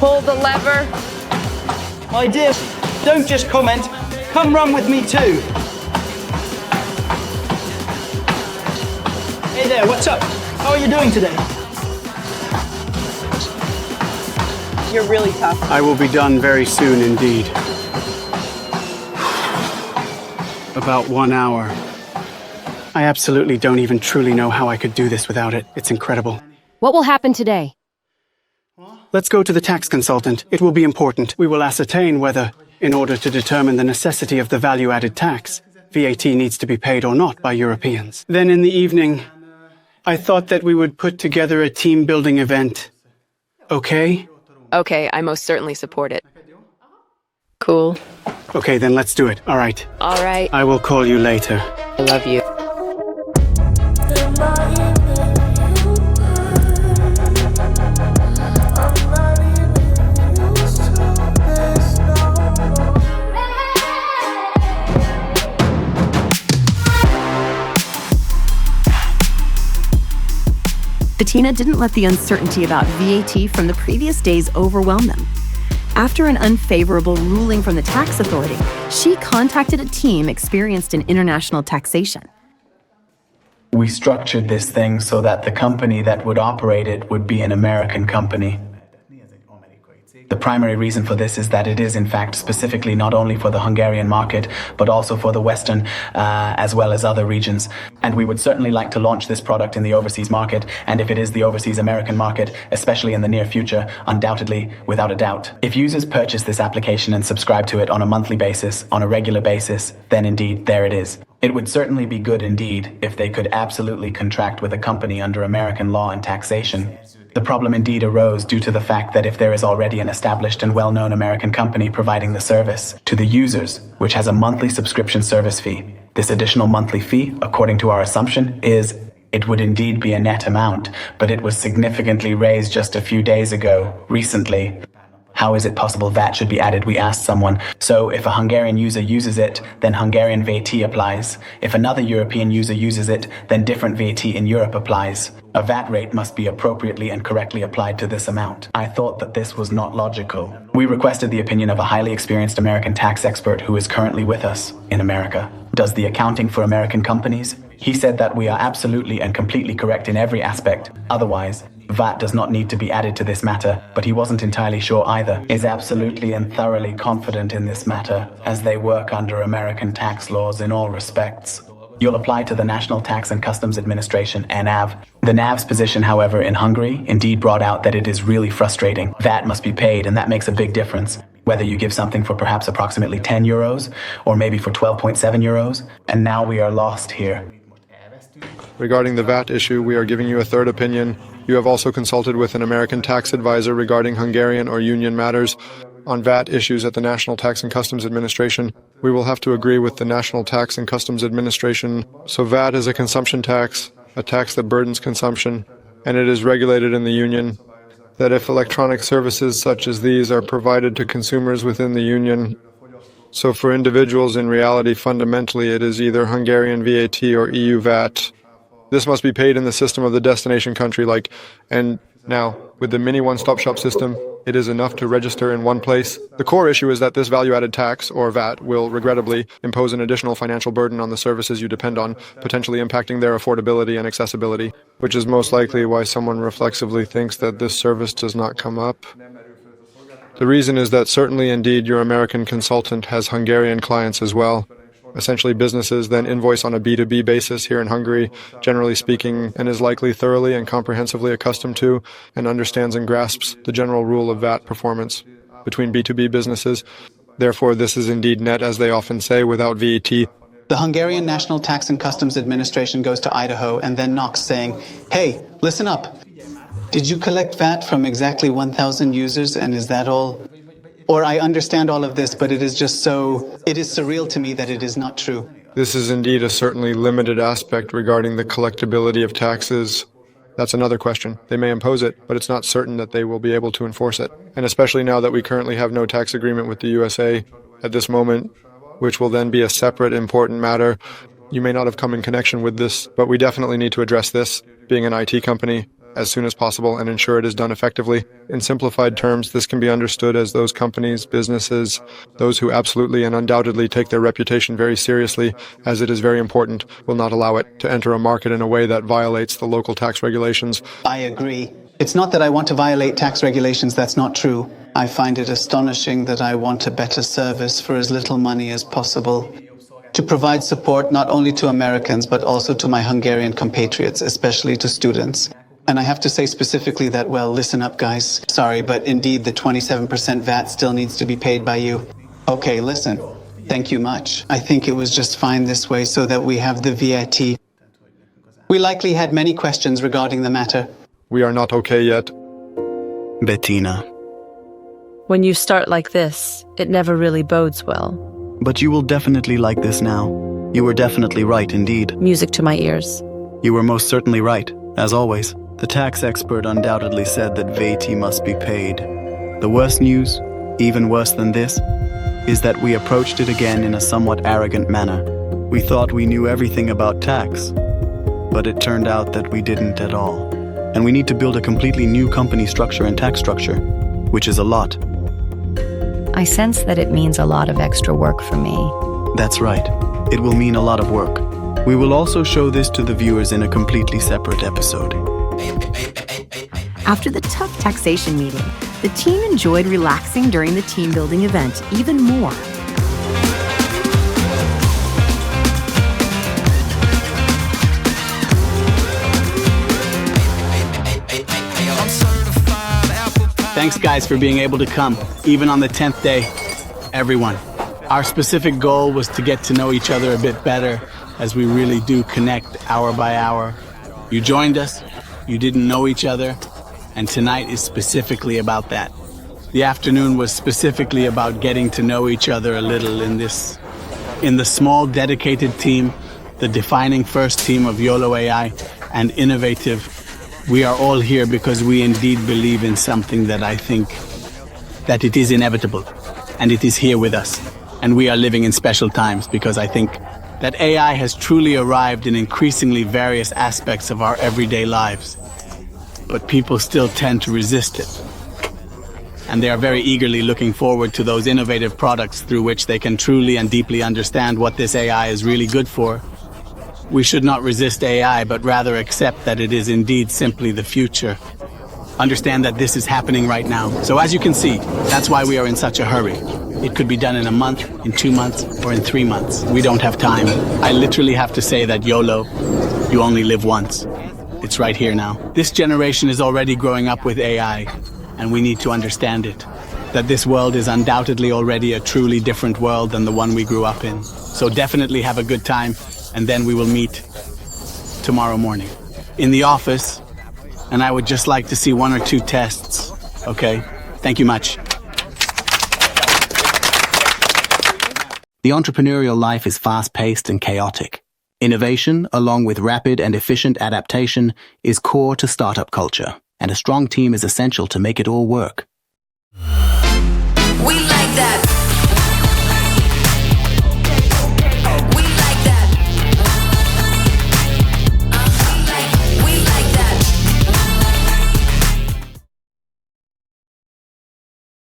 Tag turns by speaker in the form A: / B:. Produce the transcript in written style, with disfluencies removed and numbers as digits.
A: pull the lever.
B: My dear, don't just comment. Come run with me too. Hey there, what's up? How are you doing today?
A: You're really tough.
C: I will be done very soon indeed. About 1 hour. I absolutely don't even truly know how I could do this without it. It's incredible.
D: What will happen today?
C: Let's go to the tax consultant. It will be important. We will ascertain whether, in order to determine the necessity of the value-added tax, VAT needs to be paid or not by Europeans. Then in the evening, I thought that we would put together a team-building event. Okay?
E: Okay, I most certainly support it. Cool.
C: Okay, then let's do it. All right.
E: All right.
C: I will call you later.
E: I love you.
F: Bettina didn't let the uncertainty about VAT from the previous days overwhelm them. After an unfavorable ruling from the tax authority, she contacted a team experienced in international taxation.
G: We structured this thing so that the company that would operate it would be an American company. The primary reason for this is that it is, in fact, specifically not only for the Hungarian market, but also for the Western, as well as other regions. And we would certainly like to launch this product in the overseas market, and if it is the overseas American market, especially in the near future, undoubtedly, without a doubt. If users purchase this application and subscribe to it on a monthly basis, on a regular basis, then indeed, there it is. It would certainly be good indeed if they could absolutely contract with a company under American law and taxation. The problem indeed arose due to the fact that if there is already an established and well-known American company providing the service to the users, which has a monthly subscription service fee, this additional monthly fee, according to our assumption, it would indeed be a net amount, but it was significantly raised just a few days ago, recently. How is it possible VAT should be added, we asked someone. So if a Hungarian user uses it, then Hungarian VAT applies. If another European user uses it, then different VAT in Europe applies. A VAT rate must be appropriately and correctly applied to this amount. I thought that this was not logical. We requested the opinion of a highly experienced American tax expert who is currently with us in America. Does the accounting for American companies? He said that we are absolutely and completely correct in every aspect. Otherwise, VAT does not need to be added to this matter, but he wasn't entirely sure either. Is absolutely and thoroughly confident in this matter, as they work under American tax laws in all respects. You'll apply to the National Tax and Customs Administration, NAV. The NAV's position, however, in Hungary, indeed brought out that it is really frustrating. VAT must be paid, and that makes a big difference. Whether you give something for perhaps approximately 10 euros, or maybe for 12.7 euros, and now we are lost here.
H: Regarding the VAT issue, we are giving you a third opinion. You have also consulted with an American tax advisor regarding Hungarian or union matters on VAT issues at the National Tax and Customs Administration. We will have to agree with the National Tax and Customs Administration. So VAT is a consumption tax, a tax that burdens consumption, and it is regulated in the union. That if electronic services such as these are provided to consumers within the union, so for individuals in reality, fundamentally, it is either Hungarian VAT or EU VAT. This must be paid in the system of the destination country, and now, with the mini one-stop-shop system, it is enough to register in one place. The core issue is that this value-added tax, or VAT, will regrettably impose an additional financial burden on the services you depend on, potentially impacting their affordability and accessibility, which is most likely why someone reflexively thinks that this service does not come up. The reason is that certainly indeed your American consultant has Hungarian clients as well. Essentially businesses then invoice on a B2B basis here in Hungary, generally speaking, and is likely thoroughly and comprehensively accustomed to and understands and grasps the general rule of VAT performance between B2B businesses. Therefore, this is indeed net, as they often say, without VAT.
I: The Hungarian National Tax and Customs Administration goes to Idaho and then knocks saying, "Hey, listen up. Did you collect VAT from exactly 1,000 users, and is that all? Or I understand all of this, but it is surreal to me that it is not true."
H: This is indeed a certainly limited aspect regarding the collectability of taxes. That's another question. They may impose it, but it's not certain that they will be able to enforce it. And especially now that we currently have no tax agreement with the USA at this moment, which will then be a separate important matter. You may not have come in connection with this, but we definitely need to address this, being an IT company. as soon as possible and ensure it is done effectively. In simplified terms, this can be understood as those companies, businesses, those who absolutely and undoubtedly take their reputation very seriously, as it is very important, will not allow it to enter a market in a way that violates the local tax regulations.
I: I agree. It's not that I want to violate tax regulations, that's not true. I find it astonishing that I want a better service for as little money as possible. To provide support not only to Americans, but also to my Hungarian compatriots, especially to students. And I have to say specifically that, well, listen up, guys. Sorry, but indeed the 27% VAT still needs to be paid by you. Okay, listen. Thank you much. I think it was just fine this way so that we have the VAT. We likely had many questions regarding the matter.
H: We are not okay yet.
C: Bettina.
D: When you start like this, it never really bodes well.
C: But you will definitely like this now. You were definitely right, indeed.
D: Music to my ears.
C: You were most certainly right, as always. The tax expert undoubtedly said that VAT must be paid. The worst news, even worse than this, is that we approached it again in a somewhat arrogant manner. We thought we knew everything about tax, but it turned out that we didn't at all. And we need to build a completely new company structure and tax structure, which is a lot.
J: I sense that it means a lot of extra work for me.
C: That's right. It will mean a lot of work. We will also show this to the viewers in a completely separate episode.
F: After the tough taxation meeting, the team enjoyed relaxing during the team building event even more.
B: Thanks, guys, for being able to come, even on the 10th day. Everyone. Our specific goal was to get to know each other a bit better, as we really do connect hour by hour. You joined us, you didn't know each other, and tonight is specifically about that. The afternoon was specifically about getting to know each other a little in the small, dedicated team, the defining first team of YoloAI, and innovative. We are all here because we indeed believe in something that I think that it is inevitable, and it is here with us. And we are living in special times because I think that AI has truly arrived in increasingly various aspects of our everyday lives. But people still tend to resist it. And they are very eagerly looking forward to those innovative products through which they can truly and deeply understand what this AI is really good for. We should not resist AI, but rather accept that it is indeed simply the future. Understand that this is happening right now. So as you can see, that's why we are in such a hurry. It could be done in a month, in 2 months, or in 3 months. We don't have time. I literally have to say that YOLO, you only live once. It's right here now. This generation is already growing up with AI, and we need to understand it. That this world is undoubtedly already a truly different world than the one we grew up in. So definitely have a good time, and then we will meet tomorrow morning in the office, and I would just like to see 1 or 2 tests, okay? Thank you much.
K: The entrepreneurial life is fast-paced and chaotic. Innovation, along with rapid and efficient adaptation, is core to startup culture, and a strong team is essential to make it all work.
L: We like that.